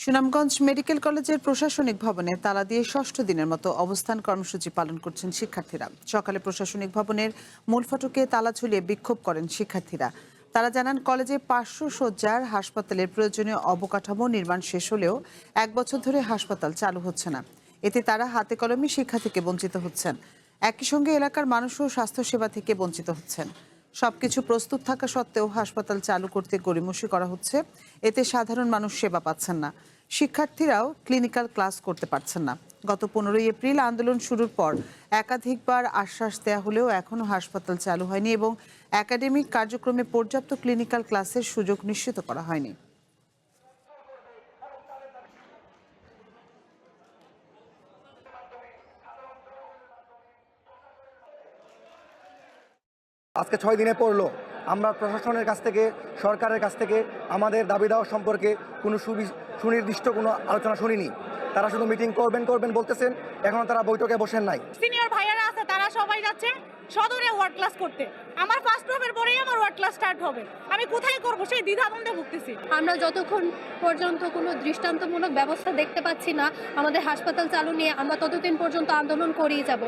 Sunamganj medical কলেজের প্রশাসনিক ভবনে তালা দিয়ে ষষ্ঠ দিনের মতো অবস্থান কর্মসূচি পালন করছেন শিক্ষার্থীরা। সকালে প্রশাসনিক ভবনের মূল ফটকে তালা ঝুলিয়ে বিক্ষোভ করেন শিক্ষার্থীরা। তারা জানান, কলেজে 500 শয্যার হাসপাতালের প্রয়োজনীয় অবকাঠামো নির্মাণ শেষ হলেও 1 বছর ধরে হাসপাতাল চালু হচ্ছে না। এতে তারা হাতে কলমে শিক্ষা থেকে বঞ্চিত হচ্ছেন। একই সঙ্গে এলাকার মানুষও স্বাস্থ্যসেবা থেকে বঞ্চিত হচ্ছেন। সবকিছু প্রস্তুত থাকা সত্ত্বেও হাসপাতাল চালু করতে গড়িমসি করা হচ্ছে। এতে সাধারণ মানুষ সেবা পাচ্ছেন না। শিক্ষার্থীরাও ক্লিনিক্যাল ক্লাস করতে পারছেন না। গত 15 এপ্রিল আন্দোলন শুরুর পর একাধিকবার আশ্বাস দেওয়া হলেও এখনও হাসপাতাল চালু হয়নি এবং একাডেমিক কার্যক্রমে পর্যাপ্ত ক্লিনিক্যাল ক্লাসের সুযোগ নিশ্চিত করা হয়নি। আজকে 6 দিনে পড়লো, আমরা প্রশাসনের কাছ থেকে, সরকারের কাছ থেকে আমাদের দাবি দেওয়া সম্পর্কে কোনো সুনির্দিষ্ট কোনো আলোচনা শুনিনি। তারা শুধু মিটিং করবেন বলতেছেন, এখনো তারা বৈঠকে বসেন নাই। সিনিয়র ভাইয়ারা আছে, তারা সবাই যাচ্ছে সদরে ওয়ার্ড ক্লাস করতে। আমার ফার্স্ট প্রফের পরেই আমার ওয়ার্ড ক্লাস স্টার্ট হবে, আমি কোথায় করব সেই দ্বিধাদ্বন্দ্বে ভুগতেছি। আমরা যতক্ষণ পর্যন্ত কোনো দৃষ্টান্তমূলক ব্যবস্থা দেখতে পাচ্ছি না আমাদের হাসপাতাল চালু নিয়ে, আমরা ততদিন পর্যন্ত আন্দোলন করেই যাব।